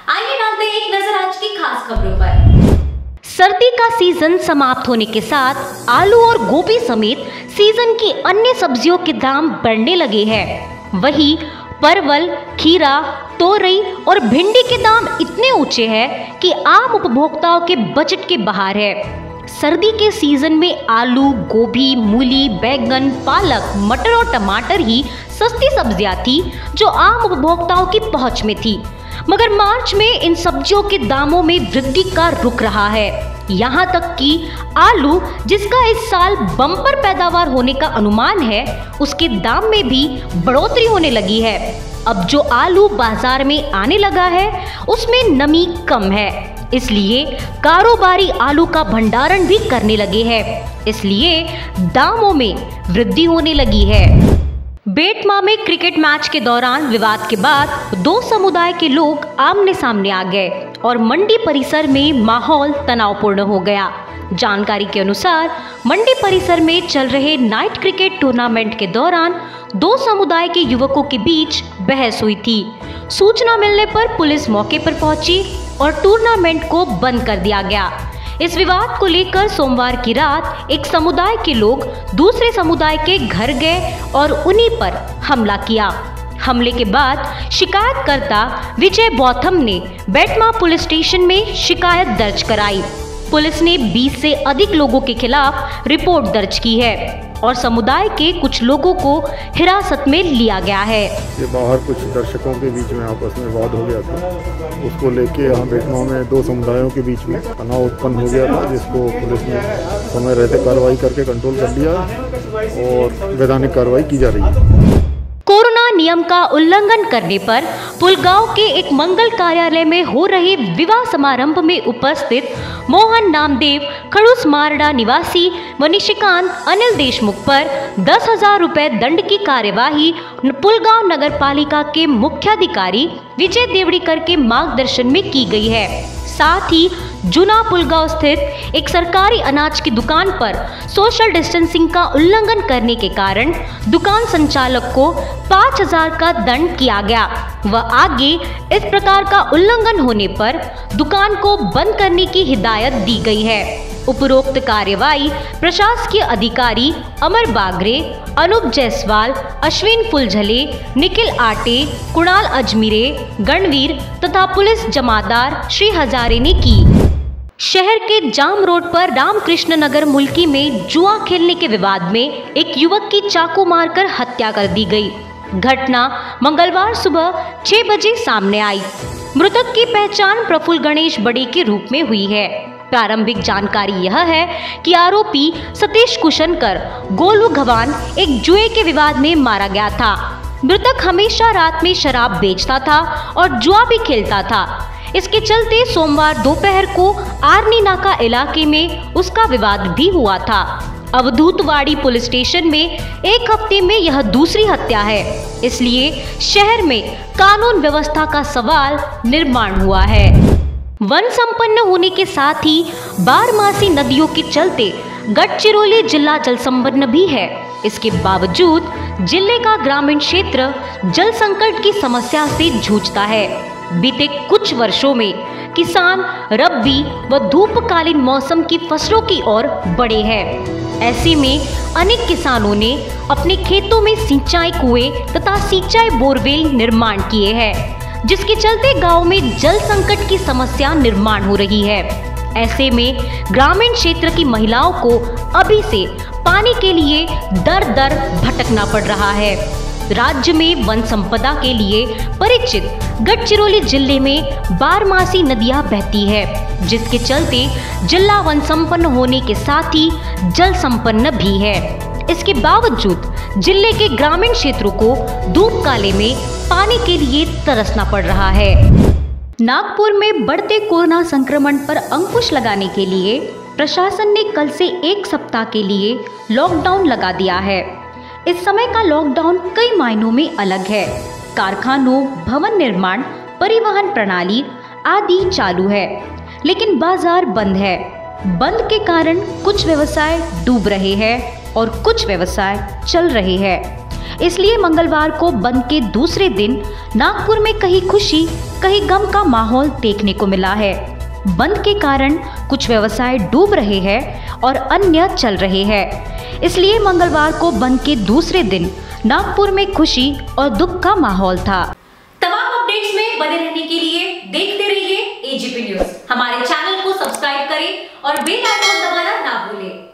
आइए डालते हैं एक नजर आज की खास खबरों पर। सर्दी का सीजन समाप्त होने के साथ आलू और गोभी समेत सीजन की अन्य सब्जियों के दाम बढ़ने लगे हैं। वहीं परवल, खीरा, तोरई और भिंडी के दाम इतने ऊंचे हैं कि आम उपभोक्ताओं के बजट के बाहर है। सर्दी के सीजन में आलू, गोभी, मूली, बैंगन, पालक, मटर और टमाटर ही सस्ती सब्जियां थी जो आम उपभोक्ताओं की पहुंच में थी। मगर मार्च में इन सब्जियों के दामों में वृद्धि का रुख रहा है। यहाँ तक कि आलू, जिसका इस साल बम्पर पैदावार होने का अनुमान है, उसके दाम में भी बढ़ोतरी होने लगी है। अब जो आलू बाजार में आने लगा है उसमें नमी कम है, इसलिए कारोबारी आलू का भंडारण भी करने लगे हैं, इसलिए दामों में वृद्धि होने लगी है। बेटमा में क्रिकेट मैच के दौरान विवाद के बाद दो समुदाय के लोग आमने सामने आ गए और मंडी परिसर में माहौल तनावपूर्ण हो गया। जानकारी के अनुसार मंडी परिसर में चल रहे नाइट क्रिकेट टूर्नामेंट के दौरान दो समुदाय के युवकों के बीच बहस हुई थी। सूचना मिलने पर पुलिस मौके पर पहुंची और टूर्नामेंट को बंद कर दिया गया। इस विवाद को लेकर सोमवार की रात एक समुदाय के लोग दूसरे समुदाय के घर गए और उन्हीं पर हमला किया। हमले के बाद शिकायतकर्ता विजय बौथम ने बेटमा पुलिस स्टेशन में शिकायत दर्ज कराई। पुलिस ने 20 से अधिक लोगों के खिलाफ रिपोर्ट दर्ज की है और समुदाय के कुछ लोगों को हिरासत में लिया गया है। ये बाहर कुछ दर्शकों के बीच में आपस में वाद हो गया था, उसको लेके यहाँ बेटमा में दो समुदायों के बीच में तनाव उत्पन्न हो गया था, जिसको पुलिस ने समय रहते कार्रवाई करके कंट्रोल कर लिया और वैधानिक कार्रवाई की जा रही है। कोरोना नियम का उल्लंघन करने पर पुलगांव के एक मंगल कार्यालय में हो रहे विवाह समारंभ में उपस्थित मोहन नामदेव खड़ूस मारडा निवासी व निशिकांत अनिल देशमुख पर 10,000 रुपए दंड की कार्यवाही पुलगांव नगर पालिका के मुख्याधिकारी विजय देवड़ीकर के मार्गदर्शन में की गई है। साथ ही जुना पुलगांव स्थित एक सरकारी अनाज की दुकान पर सोशल डिस्टेंसिंग का उल्लंघन करने के कारण दुकान संचालक को 5,000 का दंड किया गया व आगे इस प्रकार का उल्लंघन होने पर दुकान को बंद करने की हिदायत दी गई है। उपरोक्त कार्यवाही प्रशासकीय अधिकारी अमर बागरे, अनूप जायसवाल, अश्विन फुलझले, निखिल आटे, कुणाल अजमीरे, गणवीर तथा पुलिस जमादार श्री हजारे ने की। शहर के जाम रोड पर रामकृष्ण नगर मुल्की में जुआ खेलने के विवाद में एक युवक की चाकू मारकर हत्या कर दी गई। घटना मंगलवार सुबह 6 बजे सामने आई। मृतक की पहचान प्रफुल्ल गणेश बड़े के रूप में हुई है। प्रारंभिक जानकारी यह है कि आरोपी सतीश कुशनकर गोलू घवान एक जुए के विवाद में मारा गया था। मृतक हमेशा रात में शराब बेचता था और जुआ भी खेलता था। इसके चलते सोमवार दोपहर को आरनी नाका इलाके में उसका विवाद भी हुआ था। अवधूतवाड़ी पुलिस स्टेशन में एक हफ्ते में यह दूसरी हत्या है, इसलिए शहर में कानून व्यवस्था का सवाल निर्माण हुआ है। वन संपन्न होने के साथ ही बारमासी नदियों के चलते गढ़चिरौली जिला जल संपन्न भी है। इसके बावजूद जिले का ग्रामीण क्षेत्र जल संकट की समस्या से जूझता है। बीते कुछ वर्षों में किसान रब्बी व धूपकालीन मौसम की फसलों की ओर बढ़े हैं। ऐसे में अनेक किसानों ने अपने खेतों में सिंचाई कुएं तथा सिंचाई बोरवेल निर्माण किए हैं, जिसके चलते गांव में जल संकट की समस्या निर्माण हो रही है। ऐसे में ग्रामीण क्षेत्र की महिलाओं को अभी से पानी के लिए दर दर भटकना पड़ रहा है। राज्य में वन संपदा के लिए परिचित गढ़चिरौली जिले में बारमासी नदियां बहती है, जिसके चलते जिला वन संपन्न होने के साथ ही जल संपन्न भी है। इसके बावजूद जिले के ग्रामीण क्षेत्रों को धूप काले में पानी के लिए तरसना पड़ रहा है। नागपुर में बढ़ते कोरोना संक्रमण पर अंकुश लगाने के लिए प्रशासन ने कल से 1 सप्ताह के लिए लॉकडाउन लगा दिया है। इस समय का लॉकडाउन कई मायनों में अलग है। कारखानों, भवन निर्माण, परिवहन प्रणाली आदि चालू है, लेकिन बाजार बंद है। बंद के कारण कुछ व्यवसाय डूब रहे हैं और कुछ व्यवसाय चल रहे हैं। इसलिए मंगलवार को बंद के दूसरे दिन नागपुर में कहीं खुशी कहीं गम का माहौल देखने को मिला है। बंद के कारण कुछ व्यवसाय डूब रहे हैं और अन्य चल रहे हैं। इसलिए मंगलवार को बंद के दूसरे दिन नागपुर में खुशी और दुख का माहौल था। तमाम अपडेट्स में बने रहने के लिए देखते रहिए एजीपी न्यूज। हमारे चैनल को सब्सक्राइब करें और बेल आइकन दबाना ना भूलें।